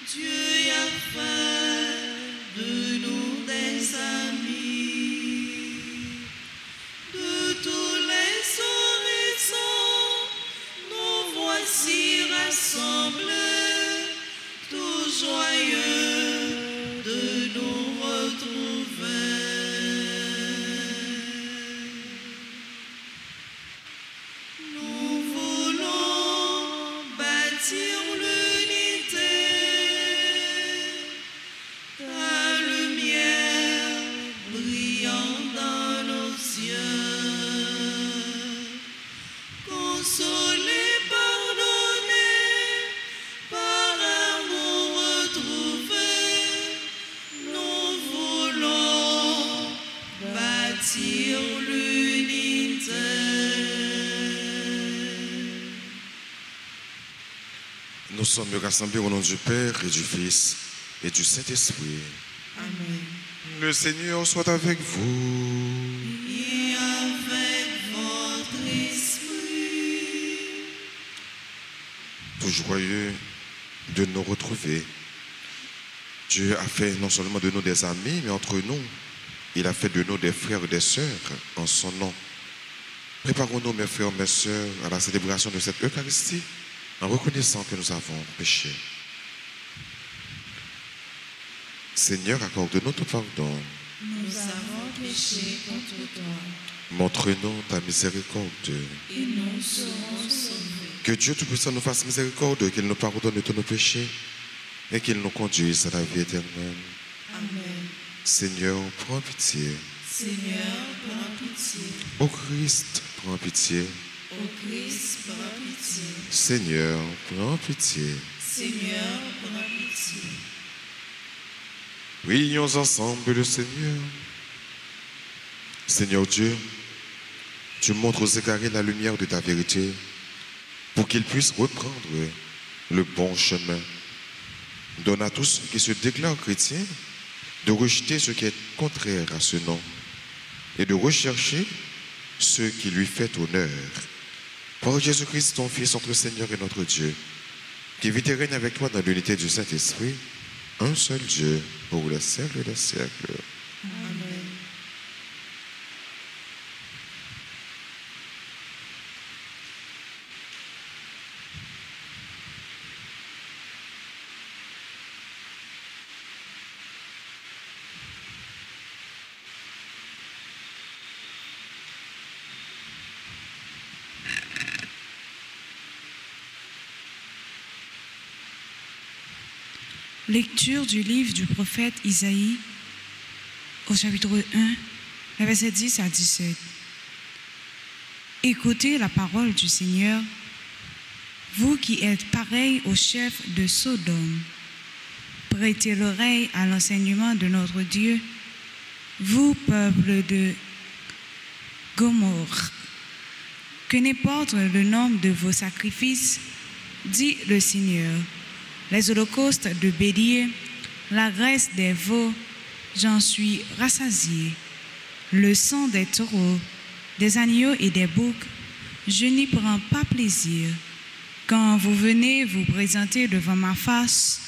Dieu a fait de nous des amis. De tous les horizons, nous voici rassemblés, tout joyeux de nous retrouver. Nous voulons bâtir l'unité, ta lumière brillant dans nos yeux, consoler, pardonner, par amour retrouver, nous voulons bâtir l'unité. Nous sommes rassemblés au nom du Père et du Fils et du Saint-Esprit. Amen. Le Seigneur soit avec vous. Et avec votre esprit. Tout joyeux de nous retrouver. Dieu a fait non seulement de nous des amis, mais entre nous, il a fait de nous des frères et des sœurs en son nom. Préparons-nous, mes frères, mes sœurs, à la célébration de cette Eucharistie en reconnaissant que nous avons péché. Seigneur, accorde-nous ton pardon. Nous avons péché contre toi Montre-nous ta miséricorde. et nous serons sauvés. Que Dieu Tout-Puissant nous fasse miséricorde, qu'il nous pardonne de tous nos péchés et qu'il nous conduise à la vie éternelle. Amen. Seigneur, prends pitié. Seigneur, prends pitié. Ô Christ, prends pitié. Ô Christ, prends pitié. Seigneur, prends pitié. Seigneur, prends pitié. Prions ensemble le Seigneur. Seigneur Dieu, tu montres aux égarés la lumière de ta vérité pour qu'ils puissent reprendre le bon chemin. Donne à tous ceux qui se déclarent chrétiens de rejeter ce qui est contraire à ce nom et de rechercher ce qui lui fait honneur. Par Jésus-Christ, ton Fils, notre Seigneur et notre Dieu, qui vit et règne avec toi dans l'unité du Saint-Esprit, un seul Dieu, pour les siècles des siècles. Amen. Lecture du livre du prophète Isaïe au chapitre 1, les versets 10 à 17. Écoutez la parole du Seigneur, vous qui êtes pareils au chef de Sodome. Prêtez l'oreille à l'enseignement de notre Dieu, vous, peuple de Gomorrhe. Que n'importe le nombre de vos sacrifices, dit le Seigneur. Les holocaustes de bélier, la graisse des veaux, j'en suis rassasié. Le sang des taureaux, des agneaux et des boucs, je n'y prends pas plaisir. Quand vous venez vous présenter devant ma face,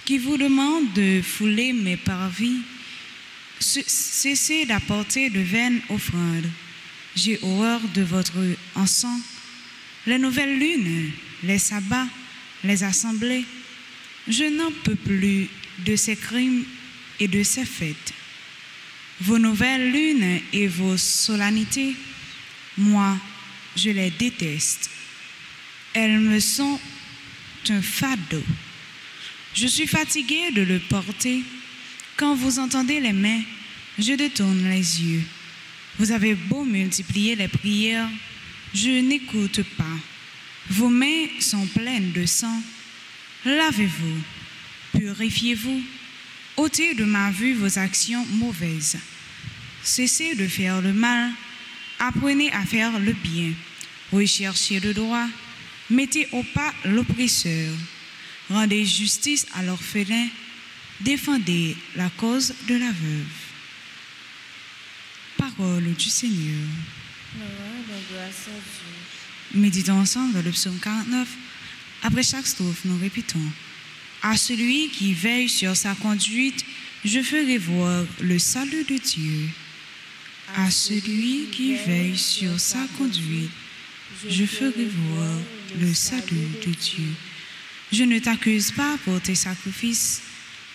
qui vous demande de fouler mes parvis, cessez d'apporter de vaines offrandes. J'ai horreur de votre encens, les nouvelles lunes, les sabbats, les assemblées. Je n'en peux plus de ces crimes et de ces fêtes. Vos nouvelles lunes et vos solennités, moi, je les déteste. Elles me sont un fardeau. Je suis fatiguée de le porter. Quand vous entendez les mains, je détourne les yeux. Vous avez beau multiplier les prières, je n'écoute pas. Vos mains sont pleines de sang. Lavez-vous, purifiez-vous, ôtez de ma vue vos actions mauvaises. Cessez de faire le mal, apprenez à faire le bien, recherchez le droit, mettez au pas l'oppresseur, rendez justice à l'orphelin, défendez la cause de la veuve. Parole du Seigneur. Méditons ensemble le psaume 49. Après chaque strophe, nous répétons. À celui qui veille sur sa conduite, je ferai voir le salut de Dieu. À celui qui veille sur sa conduite, je ferai voir le salut de Dieu. Je ne t'accuse pas pour tes sacrifices.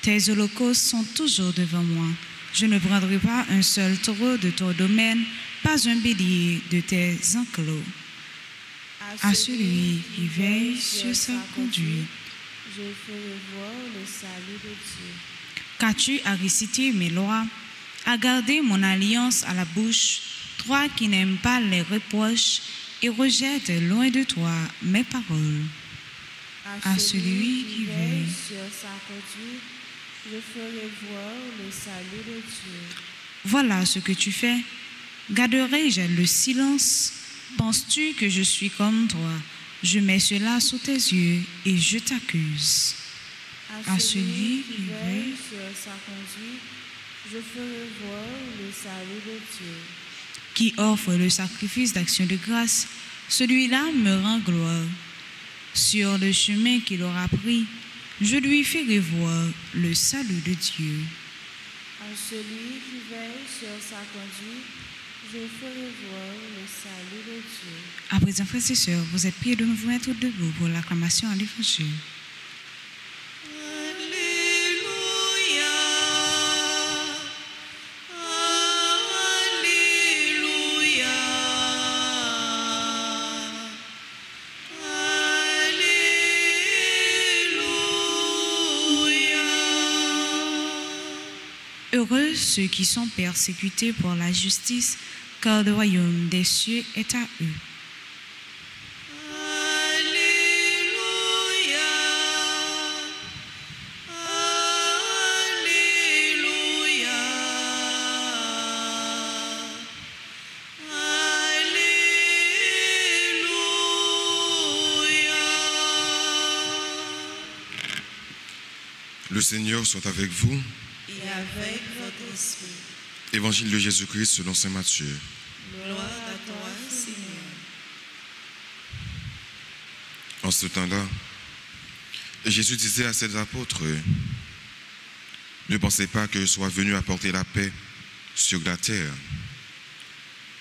Tes holocaustes sont toujours devant moi. Je ne prendrai pas un seul taureau de ton domaine, pas un bélier de tes enclos. À celui qui veille sur sa conduite, je ferai voir le salut de Dieu. Qu'as-tu à réciter mes lois, à garder mon alliance à la bouche, toi qui n'aimes pas les reproches et rejettes loin de toi mes paroles. À celui qui veille sur sa conduite, je ferai voir le salut de Dieu. Voilà ce que tu fais. Garderai-je le silence? Penses-tu que je suis comme toi? Je mets cela sous tes yeux et je t'accuse. À celui qui veille sur sa conduite, je ferai voir le salut de Dieu. Qui offre le sacrifice d'action de grâce, celui-là me rend gloire. Sur le chemin qu'il aura pris, je lui ferai voir le salut de Dieu. À celui qui veille sur sa conduite, je ferai voir le salut de Dieu. À présent, frères et sœurs, vous êtes priés de nous vous mettre debout pour l'acclamation à l'Évangile. Heureux ceux qui sont persécutés pour la justice, car le royaume des cieux est à eux. Le Seigneur soit avec vous. Et avec votre esprit. Évangile de Jésus-Christ selon saint Matthieu. Gloire à toi, Seigneur. En ce temps-là, Jésus disait à ses apôtres, ne pensez pas que je sois venu apporter la paix sur la terre.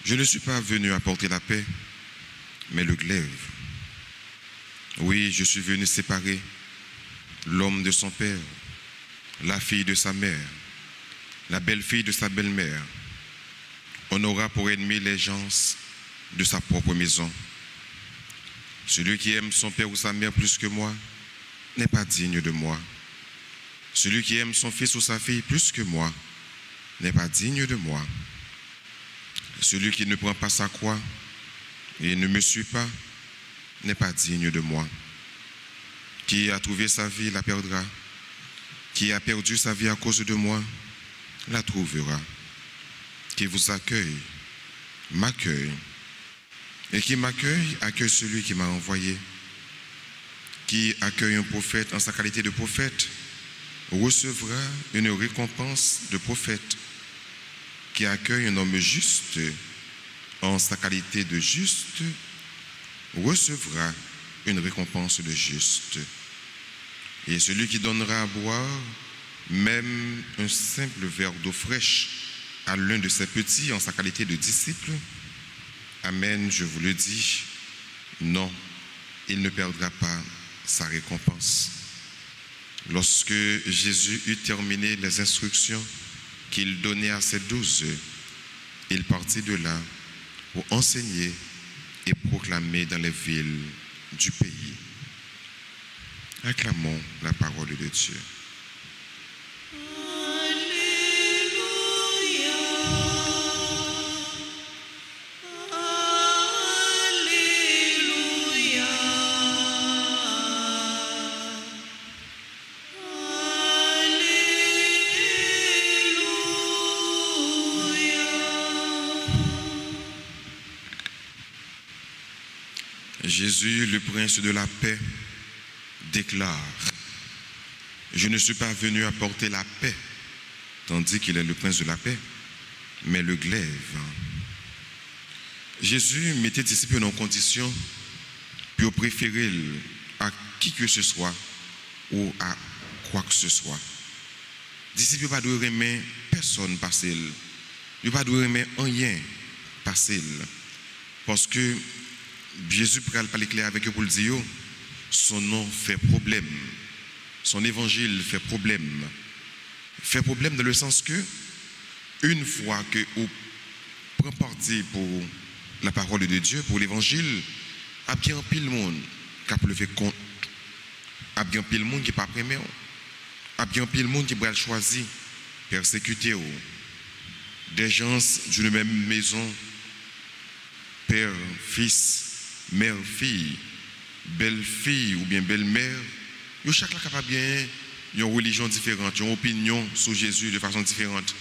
Je ne suis pas venu apporter la paix, mais le glaive. Oui, je suis venu séparer l'homme de son père, la fille de sa mère, la belle-fille de sa belle-mère. On aura pour ennemi les gens de sa propre maison. Celui qui aime son père ou sa mère plus que moi n'est pas digne de moi. Celui qui aime son fils ou sa fille plus que moi n'est pas digne de moi. Celui qui ne prend pas sa croix et ne me suit pas n'est pas digne de moi. Qui a trouvé sa vie la perdra. Qui a perdu sa vie à cause de moi la trouvera. Qui vous accueille m'accueille. Et qui m'accueille accueille celui qui m'a envoyé. Qui accueille un prophète en sa qualité de prophète recevra une récompense de prophète. Qui accueille un homme juste en sa qualité de juste recevra une récompense de juste. Et celui qui donnera à boire même un simple verre d'eau fraîche à l'un de ses petits en sa qualité de disciple, amen, je vous le dis, non, il ne perdra pas sa récompense. Lorsque Jésus eut terminé les instructions qu'il donnait à ses 12, il partit de là pour enseigner et proclamer dans les villes du pays. Acclamons la parole de Dieu. Jésus, le prince de la paix, déclare: je ne suis pas venu apporter la paix, tandis qu'il est le prince de la paix, mais le glaive. Jésus mettait les disciples en condition pour préférer à qui que ce soit ou à quoi que ce soit. Disciples ne pas doivent aimer personne passer. Ils ne pas doivent aimer rien passer. Parce que Jésus parle par l'éclair avec eux pour le dire, son nom fait problème. Son évangile fait problème. Fait problème dans le sens que, une fois que vous prenez parti pour la parole de Dieu, pour l'évangile, il y a bien pile monde qui a levé compte. Il y a bien pile monde qui n'est pas prêt. Il y a bien pile monde qui va choisir, persécuter. Des gens d'une même maison, père, fils, mère, fille, belle-fille ou bien belle-mère, ils sont chacun capable bien une religion différente, une opinion sur Jésus de façon différente.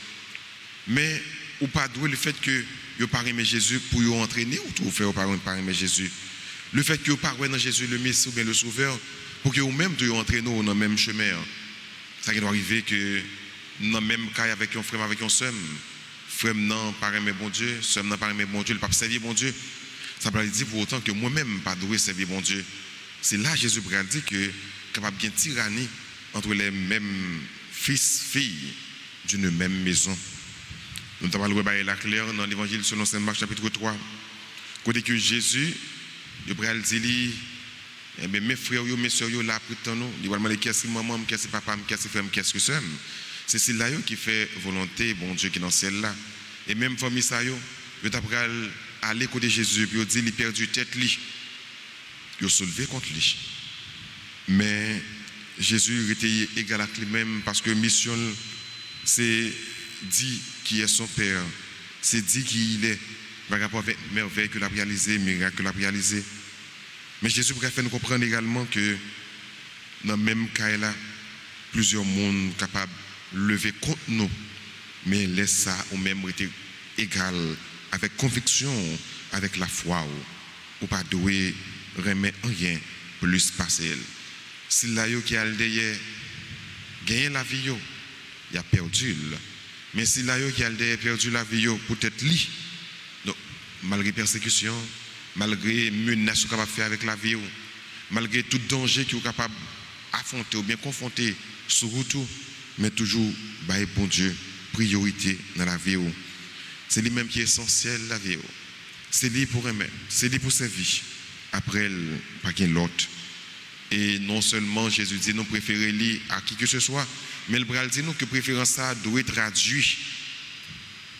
Mais ou pas doué le fait que vous pas aimer Jésus pour vous entraîner ou tout faire pas aimer Jésus. Le fait que vous pas dans Jésus le Messie ou bien le Sauveur pour que vous-même vous entraîner dans le même chemin. Ça qui doit arriver que dans le même cas avec un frère avec un sœur, frère non pas aimer bon Dieu, sœur non pas aimer bon Dieu, le pas servir bon Dieu. Ça veut dire pour autant que moi-même pas doué servir bon Dieu. C'est là Jésus dit que capable bien tyrannie entre les mêmes fils, filles d'une même maison. Nous avons parlé la claire dans l'évangile selon Saint Marc chapitre 3. Côté que Jésus, il va dire, mes frères, mes soeurs, là, pour nous, il va demander qu'est-ce que maman, qu'est-ce que papa, qu'est-ce que frère, qu'est-ce que soeur. C'est celle-là qui fait volonté, bon Dieu, qui est dans celle-là. Et même famille, ça, il va aller côté Jésus, puis il dit, il a perdu tête, il a soulevé contre lui. Mais Jésus était égal à lui-même parce que mission, c'est dit qui est son Père. C'est dit qu'il est par rapport avec merveille que l'a réalisé, miracle que l'a réalisé. Mais Jésus pourrait faire nous comprendre également que dans le même cas là, plusieurs mondes capables de lever contre nous. Mais laisse ça au même été égal, avec conviction, avec la foi, ou pas doué remettre rien plus passer. Si là qui a gagné la vie, il a perdu. Mais si là qui a perdu la vie, peut-être lui. Donc, malgré persécution, malgré menace qu'on va faire avec la vie, malgré tout danger qu'il est capable d'affronter ou bien confronter sur tout, mais toujours, bon Dieu, priorité dans la vie. C'est lui-même qui est essentiel la vie. C'est lui pour aimer, c'est lui pour servir. Après, pas l'autre. Et non seulement Jésus dit nous préférons lui à qui que ce soit, mais le bral dit nous que préférence ça doit être traduit.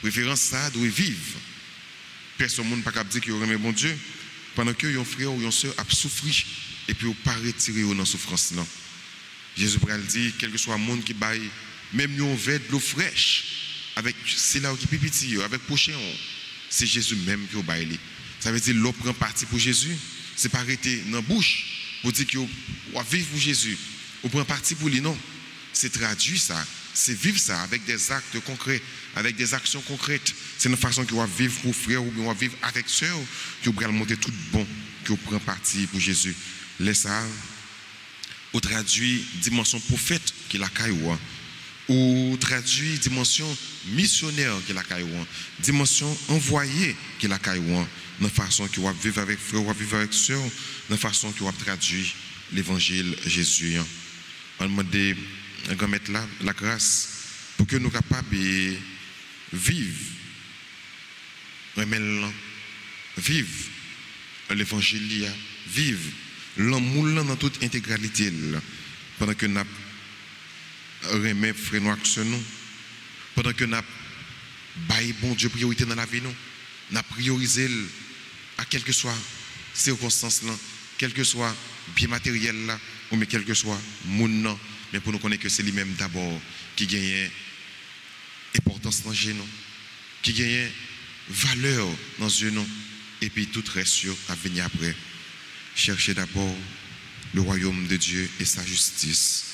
Préférence ça doit vivre. Personne ne peut pas dire qu'il aime bon Dieu pendant que un frère ou une soeur a souffert et puis on pas retirer dans la souffrance là. Jésus bral dit quel que soit le monde qui baille même un verre de l'eau fraîche avec c'est là qui pipiti avec poché c'est Jésus même qui au baille. Ça veut dire l'eau prend parti pour Jésus, c'est pas arrêter dans la bouche. Pour dire que vous vivre pour Jésus, vous prenez parti pour lui, non. C'est traduire ça, c'est vivre ça avec des actes concrets, avec des actions concrètes. C'est une façon que vous vivre pour frère ou bien vous vivre avec soeur, que vous allez monter tout bon, que vous prenez parti pour Jésus. Laissez ça, ou traduit dimension prophète qui est la caillou, ou traduit dimension missionnaire qui est la caillou, dimension envoyée qui est la caillou. De façon que vous vivre avec frère, vous vivre avec soeur, de façon que vous traduit l'évangile Jésus. On demande à mettre la grâce pour que nous soyons capables de vivre, vivre l'évangile, vivre l'amour dans toute intégralité, pendant que nous remettons frère noir sur nous, pendant que nous avons bon Dieu priorité dans la vie, nous avons priorisé à quelle que soit circonstance là, quel que soit bien matériel là, ou mais quel que soit monde, mais pour nous connaître que c'est lui-même d'abord qui gagne importance dans nous, qui gagne valeur dans nous, et puis tout reste à venir après. Cherchez d'abord le royaume de Dieu et sa justice,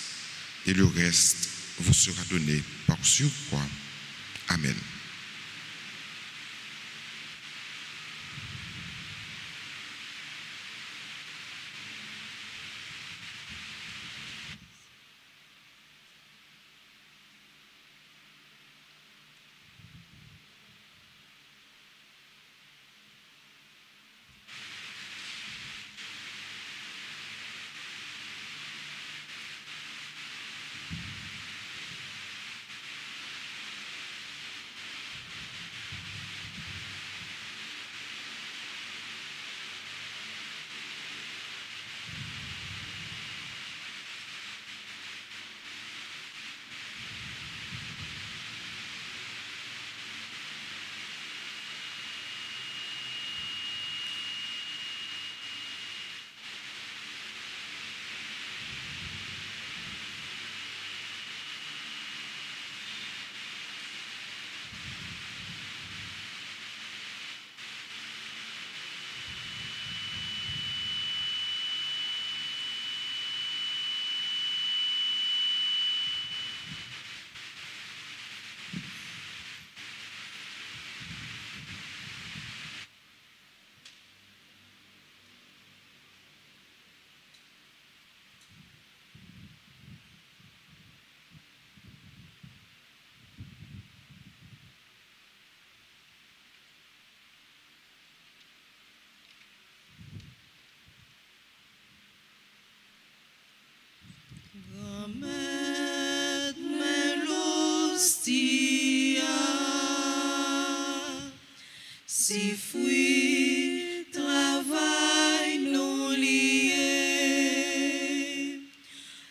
et le reste vous sera donné par surcroît. Amen. Si fruit, travail non lié,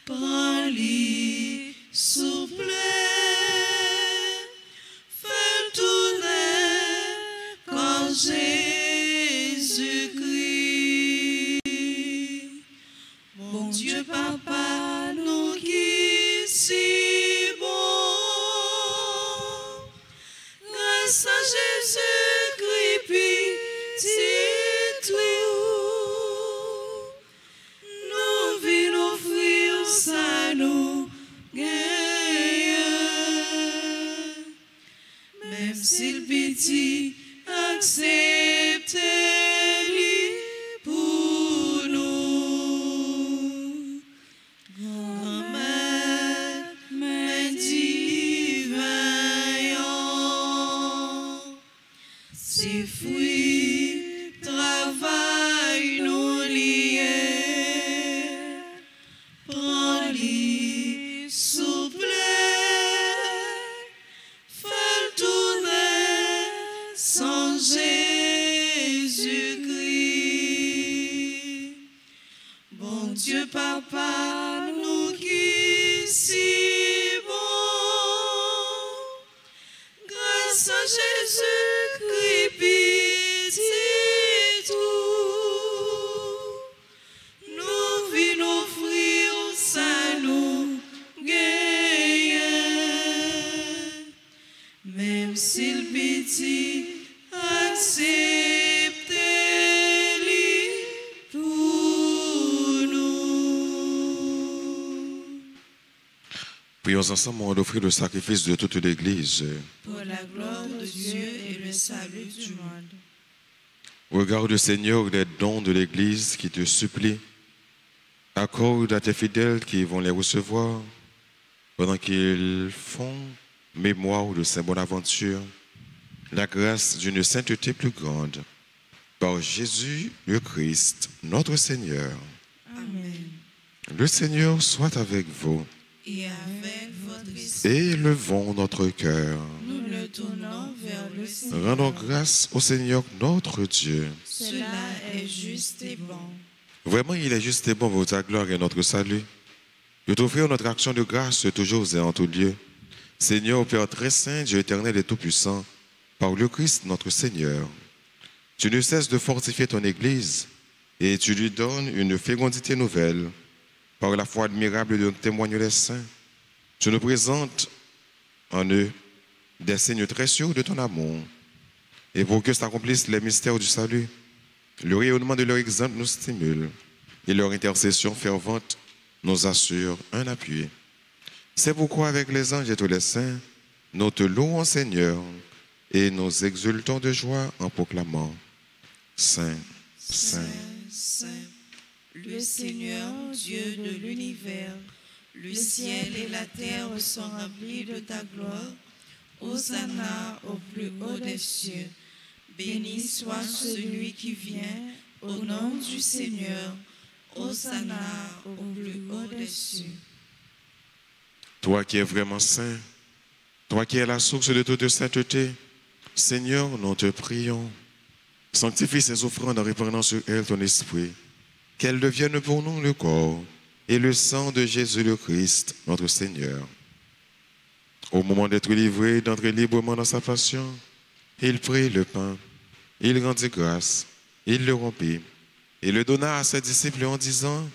prends-les, souple, fais tourner quand Jésus-Christ. Bon Dieu, Papa, nous qui si bon, grâce à Jésus-Christ, petit tout, nous venons offrir ça nous gagne. Même si le petit accepte-les pour nous. Grand-mère, mais divin, si fruit, travail nous lié, prends-les, souple, fais tourner sans Jésus-Christ. Bon Dieu, Papa, nous qui si bon, grâce à Jésus-Christ, petit tout, nous venons offrir ça nous gagne. Même si le petit accepte-les pour nous. Prions ensemble, on offrir le sacrifice de toute l'Église. Pour la gloire de Dieu et le salut du monde. Regarde, Seigneur, les dons de l'Église qui te supplient. Accorde à tes fidèles qui vont les recevoir pendant qu'ils font mémoire de Saint Bonaventure la grâce d'une sainteté plus grande. Par Jésus le Christ, notre Seigneur. Amen. Le Seigneur soit avec vous. Et avec votre esprit, Élevons notre cœur. nous le tournons vers le Seigneur. Rendons grâce au Seigneur notre Dieu. Cela est juste et bon. Vraiment, il est juste et bon pour ta gloire et notre salut. De t'offrir notre action de grâce toujours et en tout lieu. Seigneur, Père très saint, Dieu éternel et tout-puissant, par le Christ notre Seigneur, tu ne cesses de fortifier ton Église et tu lui donnes une fécondité nouvelle. Par la foi admirable dont témoignent les saints, tu nous présentes en eux des signes très sûrs de ton amour. Et pour que s'accomplissent les mystères du salut, le rayonnement de leur exemple nous stimule et leur intercession fervente nous assure un appui. C'est pourquoi avec les anges et tous les saints, nous te louons Seigneur et nous exultons de joie en proclamant Saint, Saint, Saint, le Seigneur, Dieu de l'univers, le ciel et la terre sont remplis de ta gloire. Hosanna au plus haut des cieux. Béni soit celui qui vient au nom du Seigneur. Hosanna au plus haut des cieux. toi qui es vraiment saint, toi qui es la source de toute sainteté, Seigneur, nous te prions. Sanctifie ces offrandes en répandant sur elles ton esprit, qu'elles deviennent pour nous le corps et le sang de Jésus le Christ, notre Seigneur. Au moment d'être livré, d'entrer librement dans sa passion, il prit le pain, il rendit grâce, il le rompit et le donna à ses disciples en disant,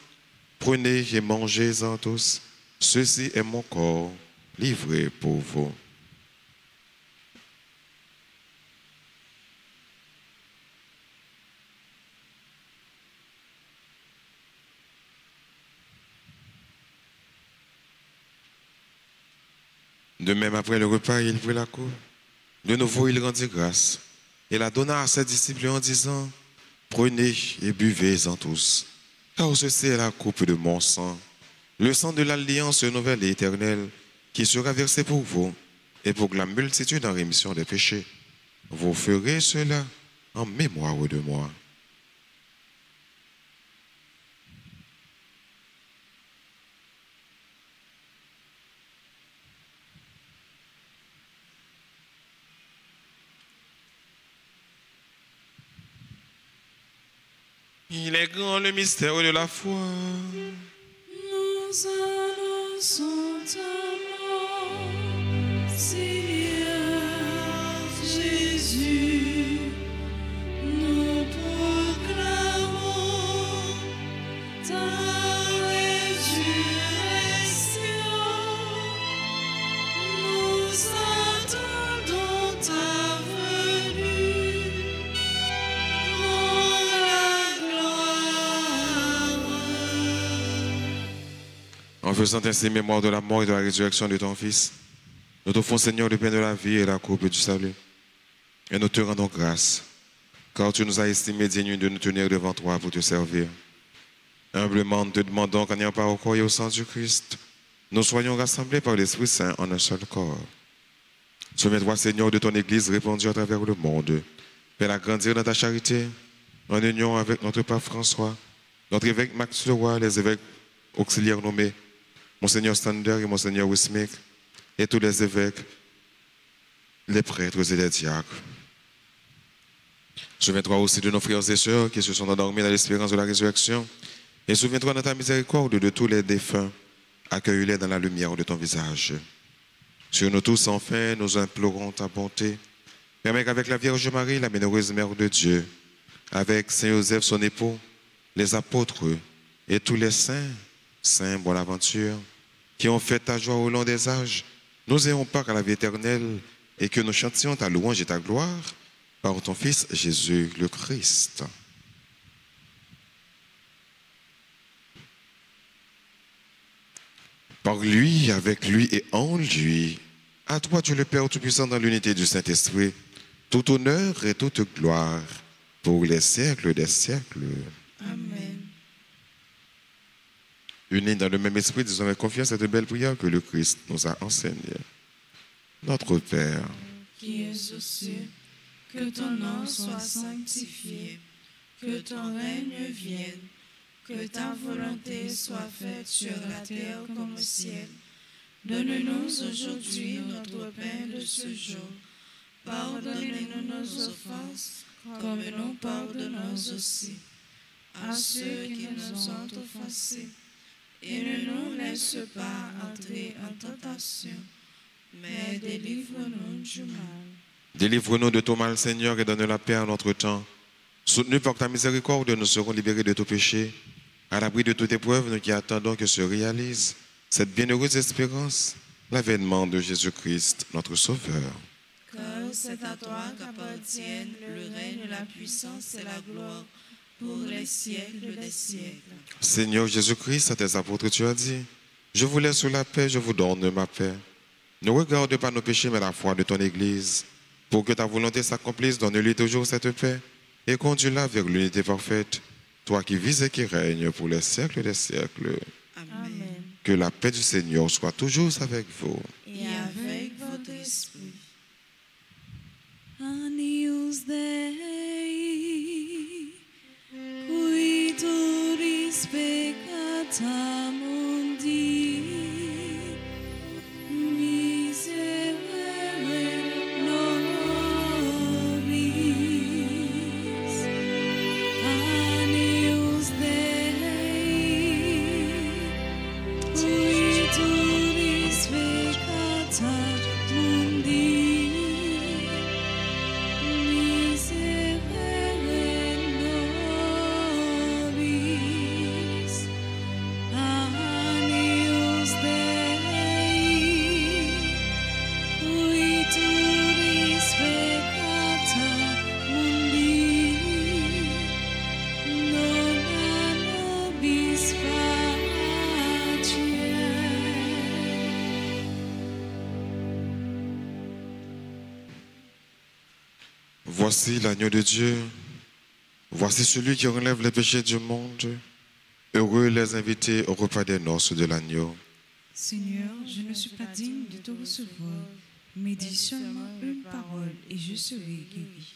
prenez et mangez-en tous, ceci est mon corps livré pour vous. De même, après le repas, il prit la coupe. De nouveau, il rendit grâce et la donna à ses disciples en disant, prenez et buvez-en tous, car ceci est la coupe de mon sang, le sang de l'alliance nouvelle et éternelle qui sera versé pour vous et pour la multitude en rémission des péchés. Vous ferez cela en mémoire de moi. Il est grand le mystère de la foi. Nous annonçons ta mort, Seigneur Jésus. Nous proclamons ta résurrection. Nous attendons ta venue. Dans la gloire. En faisant ainsi mémoire de la mort et de la résurrection de ton Fils, nous t'offrons, Seigneur, le pain de la vie et la coupe du salut. Et nous te rendons grâce, car tu nous as estimés dignes de nous tenir devant toi pour te servir. Humblement, nous te demandons qu'en ayant part au corps et au sang du Christ, nous soyons rassemblés par l'Esprit Saint en un seul corps. Souviens-toi, Seigneur, de ton Église répandue à travers le monde. Fais-la grandir dans ta charité, en union avec notre pape François, notre évêque Max Leroy, les évêques auxiliaires nommés, Monseigneur Stander et Monseigneur Wismick, et tous les évêques, les prêtres et les diacres. Souviens-toi aussi de nos frères et sœurs qui se sont endormis dans l'espérance de la résurrection, et souviens-toi dans ta miséricorde de tous les défunts. Accueille-les dans la lumière de ton visage. Sur nous tous, enfin, nous implorons ta bonté. Permets qu'avec la Vierge Marie, la bienheureuse Mère de Dieu, avec Saint Joseph, son époux, les apôtres et tous les saints, Saint Bonaventure, qui ont fait ta joie au long des âges, nous ayons part à la vie éternelle et que nous chantions ta louange et ta gloire par ton Fils Jésus le Christ. Par lui, avec lui et en lui, à toi Dieu le Père Tout-Puissant dans l'unité du Saint-Esprit, tout honneur et toute gloire pour les siècles des siècles. Amen. Unis dans le même esprit, disons avec confiance cette belle prière que le Christ nous a enseignée. Notre Père, Qui es aux cieux, que ton nom soit sanctifié, que ton règne vienne, que ta volonté soit faite sur la terre comme au ciel. Donne-nous aujourd'hui notre pain de ce jour. Pardonne-nous nos offenses, comme nous pardonnons aussi à ceux qui nous ont offensés. Et ne nous laisse pas entrer en tentation, mais délivre-nous du mal. délivre-nous de tout mal, Seigneur, et donne la paix à notre temps. Soutenus par ta miséricorde, nous serons libérés de tout péché. À l'abri de toute épreuve, nous qui attendons que se réalise cette bienheureuse espérance, l'avènement de Jésus-Christ, notre Sauveur. Car c'est à toi qu'appartiennent le règne, la puissance et la gloire pour les siècles des siècles. Seigneur Jésus-Christ, à tes apôtres, tu as dit, je vous laisse la paix, je vous donne ma paix. Ne regarde pas nos péchés, mais la foi de ton Église. Pour que ta volonté s'accomplisse, donne-lui toujours cette paix et conduis-la vers l'unité parfaite, toi qui vis et qui règnes pour les siècles des siècles. Amen. Que la paix du Seigneur soit toujours avec vous. Et avec votre esprit. Agnus Dei, qui turis peccata mundi, miserere nobis. Agnus Dei, qui turis peccata mundi, Voici l'agneau de Dieu. Voici celui qui enlève les péchés du monde. Heureux les invités au repas des noces de l'agneau. Seigneur, je ne suis pas digne de te recevoir, mais dis seulement une parole et je serai guéri.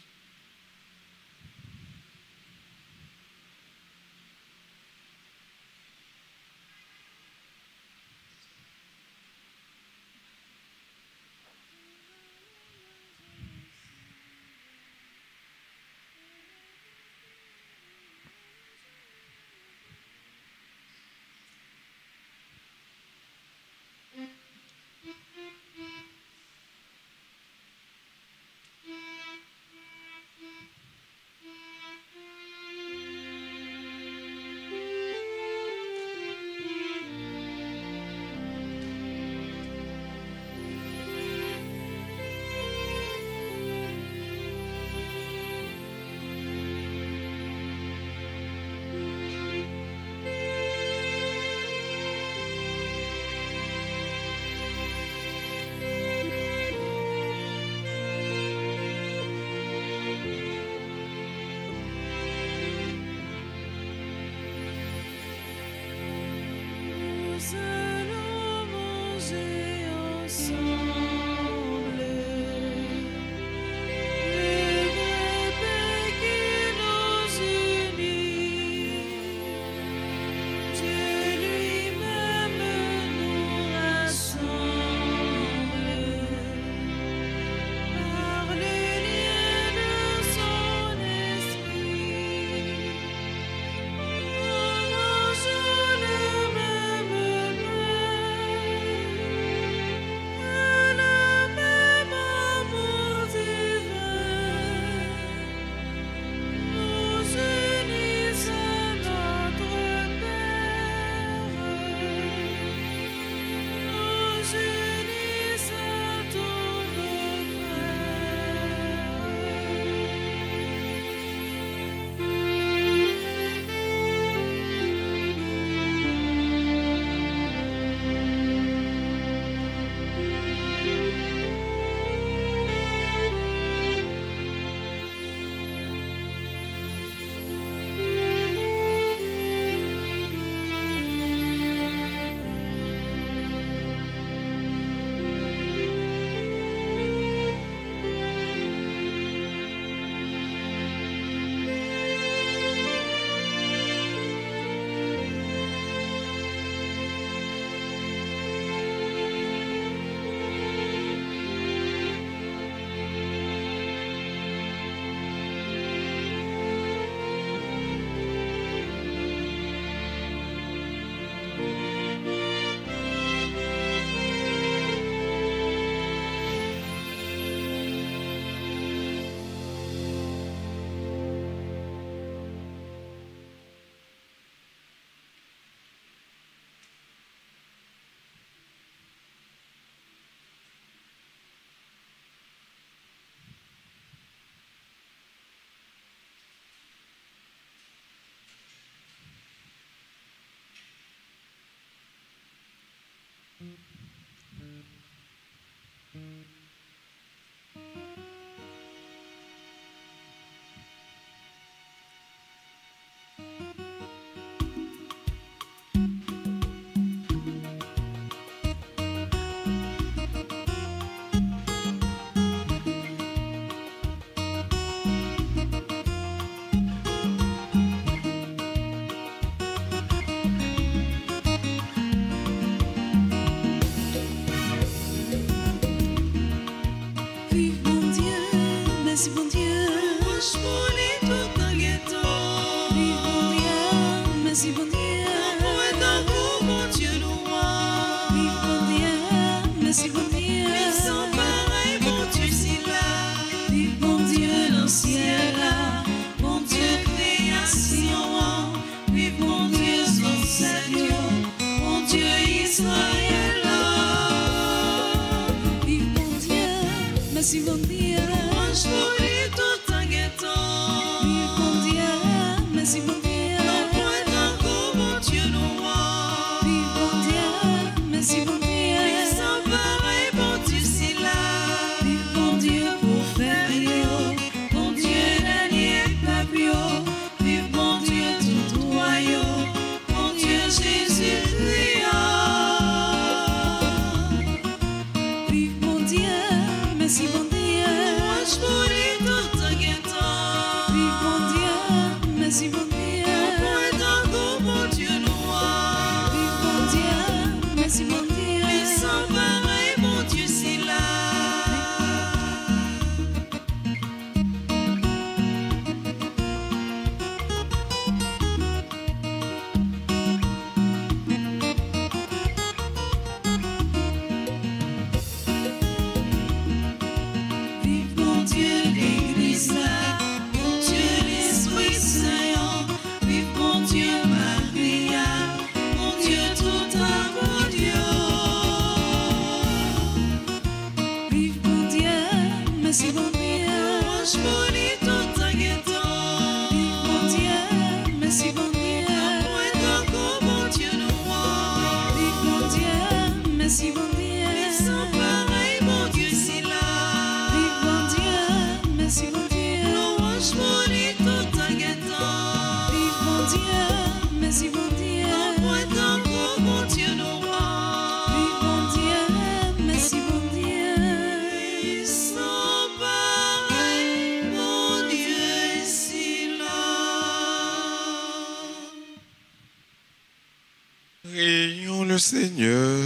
Prions le Seigneur.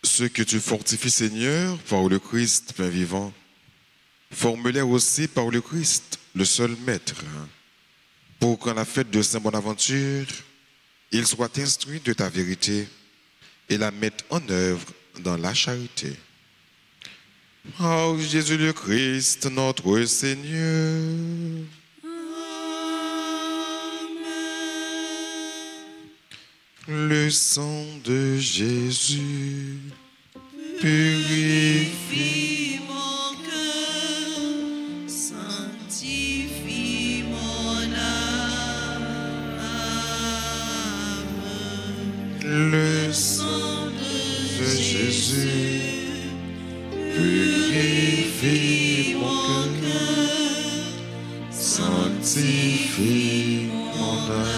Ceux que tu fortifies, Seigneur, par le Christ, Père vivant, forme-les aussi par le Christ, le seul Maître, pour qu'en la fête de Saint-Bonaventure, ils soient instruits de ta vérité et la mettent en œuvre dans la charité. Par Jésus le Christ, notre Seigneur. Le sang de Jésus purifie mon cœur, sanctifie mon âme. Le sang de Jésus purifie mon cœur, sanctifie mon âme.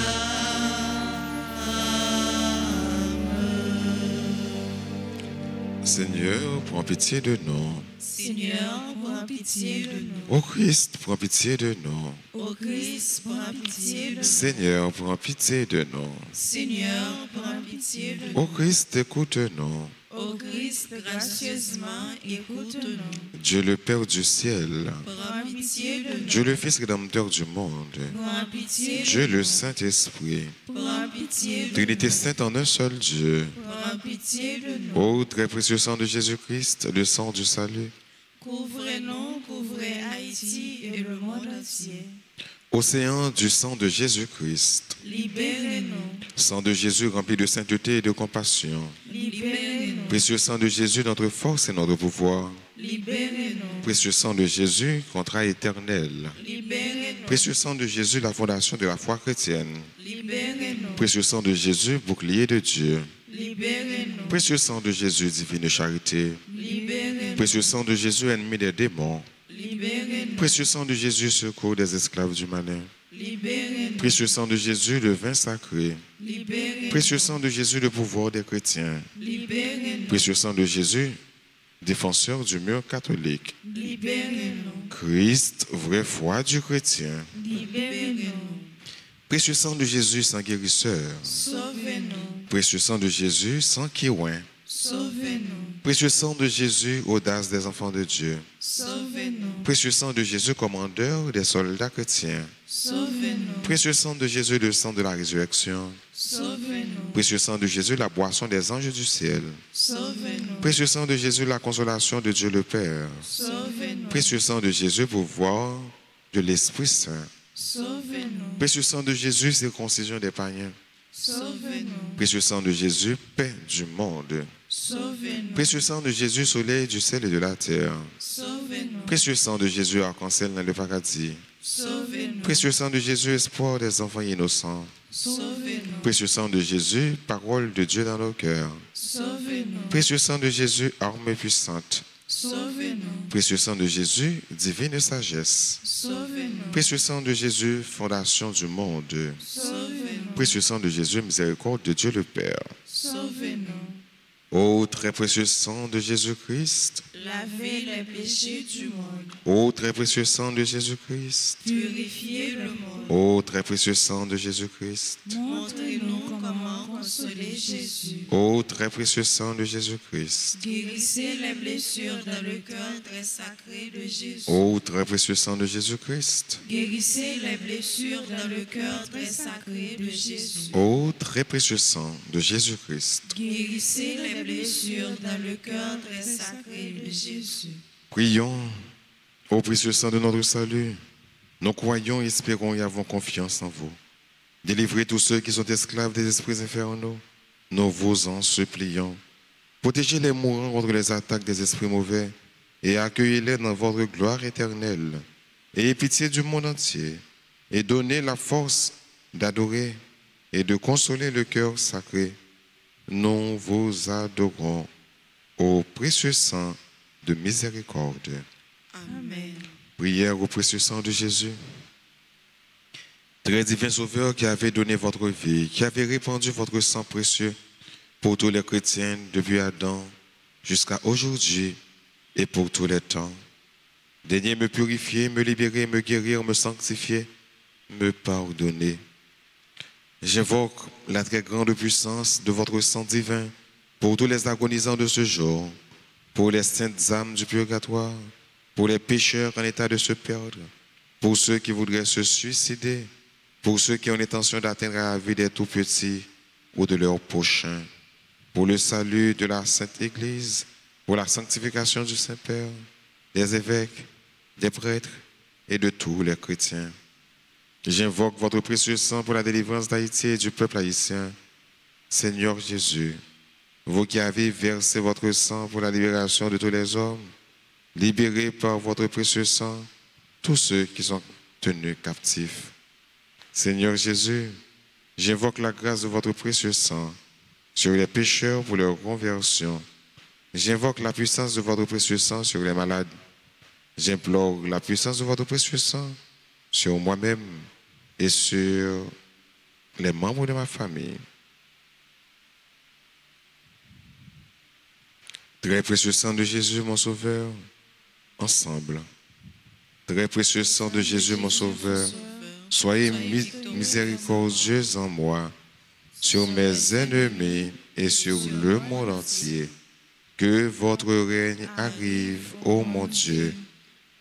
Seigneur, prends pitié de nous. Seigneur, prends pitié de nous. Ô Christ, prends pitié de nous. Ô Christ, prends pitié de nous. Seigneur, prends pitié de nous. Seigneur, prends pitié de Ô nous. Christ, écoute-nous. Ô Christ, gracieusement, écoute-nous. Dieu le Père du ciel, Prends pitié de nous. Dieu le Fils rédempteur du monde, Prends pitié de Dieu nous. le Saint-Esprit, Prends pitié de nous. Trinité sainte en un seul Dieu. Prends pitié de nous. Ô très précieux sang de Jésus-Christ, le sang du salut. Couvrez-nous, couvrez Haïti et le monde entier. Océan du sang de Jésus-Christ, Libérez-nous. sang de Jésus rempli de sainteté et de compassion. Libérez-nous. Précieux sang de Jésus, notre force et notre pouvoir. Libérez-nous. Précieux sang de Jésus, contrat éternel. Libérez-nous. Précieux sang de Jésus, la fondation de la foi chrétienne. Libérez-nous. Précieux sang de Jésus, bouclier de Dieu. Libérez-nous. Précieux sang de Jésus, divine charité. Libérez-nous. Précieux sang de Jésus, ennemi des démons. Libérez-nous. Précieux sang de Jésus, secours des esclaves du malin. Libérez-nous. Précieux sang de Jésus, le vin sacré. Libérez-nous. Précieux sang de Jésus, le pouvoir des chrétiens. Libérez-nous. Précieux sang de Jésus, défenseur du mur catholique. Libérez-nous. Christ, vraie foi du chrétien. Libérez-nous. Précieux sang de Jésus, sang guérisseur. Sauvez-nous. Précieux sang de Jésus, sang kirouin. Sauvez-nous. Précieux sang de Jésus, audace des enfants de Dieu. Sauvez-nous. Précieux sang de Jésus, commandeur des soldats chrétiens. Sauvez-nous. Précieux sang de Jésus, le sang de la résurrection. Sauvez-nous. Précieux sang de Jésus, la boisson des anges du ciel. Sauvez-nous. Précieux sang de Jésus, la consolation de Dieu le Père. Sauvez-nous. Précieux sang de Jésus, pouvoir de l'Esprit Saint. Sauvez-nous. Précieux sang de Jésus, circoncision des païens. Sauvez-nous. Précieux sang de Jésus, paix du monde. Sauvez-nous. Précieux sang de Jésus, soleil du ciel et de la terre. Sauvez-nous. Précieux sang de Jésus, arc-en-ciel dans le paradis. Sauvez-nous. Précieux sang de Jésus, espoir des enfants innocents. Sauvez-nous. Précieux sang de Jésus, parole de Dieu dans nos cœurs. Sauvez-nous. Précieux sang de Jésus, arme puissante. Sauvez-nous. Précieux sang de Jésus, divine sagesse. Sauvez-nous. Précieux sang de Jésus, fondation du monde. Sauvez-nous. Précieux sang de Jésus, miséricorde de Dieu le Père. Sauvez-nous. Ô très précieux sang de Jésus-Christ. Lavez les péchés du monde. Ô très précieux sang de Jésus-Christ. Purifiez le monde. Ô très précieux sang de Jésus-Christ. Montrez-nous comment consoler Jésus. Ô très précieux sang de Jésus-Christ. Guérissez les blessures dans le cœur très sacré de Jésus. Ô très précieux sang de Jésus-Christ. Guérissez les blessures dans le cœur très sacré de Jésus. Ô très précieux sang de Jésus-Christ. Guérissez les blessures dans le cœur très sacré de Jésus. Prions, ô précieux sang de notre salut. Nous croyons, espérons et avons confiance en vous. Délivrez tous ceux qui sont esclaves des esprits infernaux. Nous vous en supplions. Protégez les mourants contre les attaques des esprits mauvais et accueillez-les dans votre gloire éternelle. Ayez pitié du monde entier et donnez la force d'adorer et de consoler le cœur sacré. Nous vous adorons, ô précieux sang de miséricorde. Amen. Prière au précieux sang de Jésus. Très divin Sauveur qui avez donné votre vie, qui avez répandu votre sang précieux pour tous les chrétiens depuis Adam jusqu'à aujourd'hui et pour tous les temps. Daignez me purifier, me libérer, me guérir, me sanctifier, me pardonner. J'invoque la très grande puissance de votre sang divin pour tous les agonisants de ce jour, pour les saintes âmes du purgatoire, pour les pécheurs en état de se perdre, pour ceux qui voudraient se suicider, pour ceux qui ont l'intention d'atteindre la vie des tout-petits ou de leurs prochains, pour le salut de la Sainte Église, pour la sanctification du Saint-Père, des évêques, des prêtres et de tous les chrétiens. J'invoque votre précieux sang pour la délivrance d'Haïti et du peuple haïtien. Seigneur Jésus, vous qui avez versé votre sang pour la libération de tous les hommes, libérez par votre précieux sang tous ceux qui sont tenus captifs. Seigneur Jésus, j'invoque la grâce de votre précieux sang sur les pécheurs pour leur conversion. J'invoque la puissance de votre précieux sang sur les malades. J'implore la puissance de votre précieux sang sur moi-même et sur les membres de ma famille. Très précieux sang de Jésus, mon Sauveur, ensemble. Très précieux sang de Jésus, mon Sauveur, soyez miséricordieux en moi, sur mes ennemis et sur le monde entier. Que votre règne arrive, ô mon Dieu,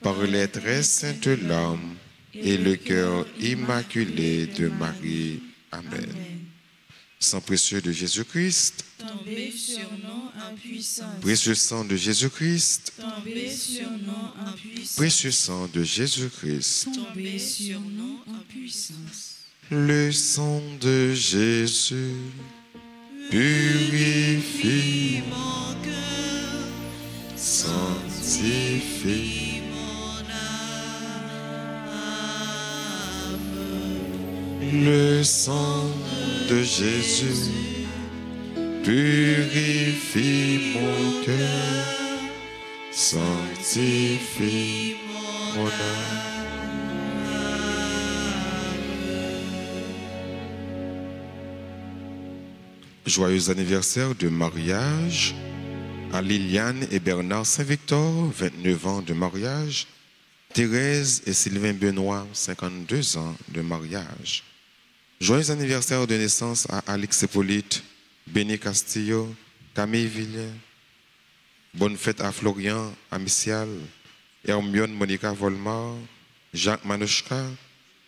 par les très saintes larmes et le cœur immaculé de Marie. Amen. Sang précieux de Jésus-Christ, Tombez sur nous en puissance. précieux sang de Jésus-Christ, Tombez sur nous en puissance. précieux sang de Jésus-Christ, Tombez sur nous en puissance. le sang de Jésus purifie, Mon cœur, sanctifie, mon âme. le sang De de Jésus, purifie mon cœur, sanctifie mon âme. Joyeux anniversaire de mariage à Liliane et Bernard Saint-Victor, 29 ans de mariage. Thérèse et Sylvain Benoît, 52 ans de mariage. Joyeux anniversaire de naissance à Alix Hippolyte, Béni Castillo, Camille Villiers. Bonne fête à Florian Amicial, Hermione Monica Volmar, Jacques Manouchka,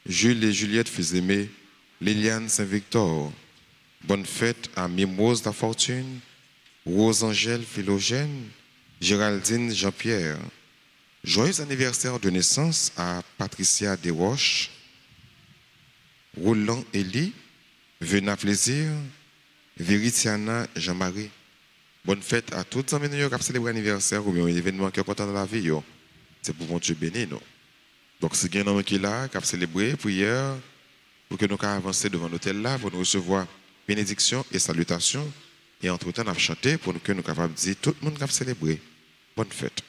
Jules et Juliette Fils-Aimé, Liliane Saint-Victor. Bonne fête à Mimose La Fortune, Rose-Angèle Philogène, Géraldine Jean-Pierre. Joyeux anniversaire de naissance à Patricia Desroches, Roland Elie, Vena Plaisir, Veritiana Jean-Marie. Bonne fête à toutes les amis qui ont célébré l'anniversaire ou bien un événement qui est content dans la vie. C'est pour mon Dieu béni. Non? Donc, si il y a un homme qui est là, qui a célébré, prière, pour que nous puissions avancer devant l'hôtel là, pour nous recevoir bénédiction et salutations. Et entre-temps, nous avons chanté pour que nous puissions capables de dire tout le monde qui a célébré. Bonne fête.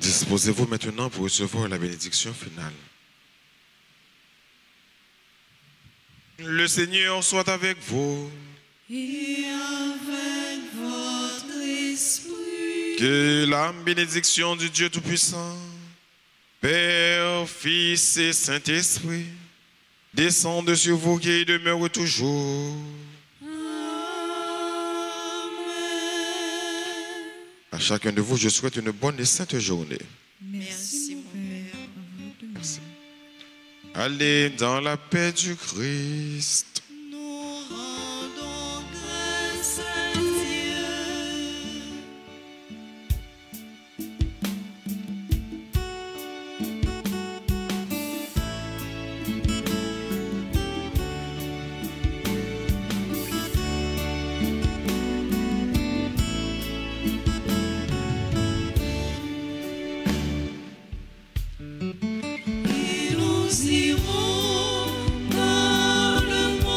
Disposez-vous maintenant pour recevoir la bénédiction finale. Le Seigneur soit avec vous. Et avec votre esprit. Que la bénédiction du Dieu Tout-Puissant, Père, Fils et Saint-Esprit, descende sur vous qui demeure toujours. À chacun de vous, je souhaite une bonne et sainte journée. Merci, mon Père. Merci. Allez dans la paix du Christ. Nous rendons grâce à Dieu. Et nous irons dans le monde.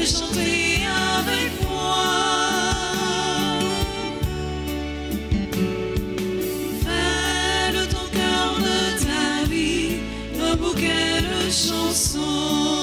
et chantez avec moi. Fais de ton cœur, de ta vie, un bouquet de chansons.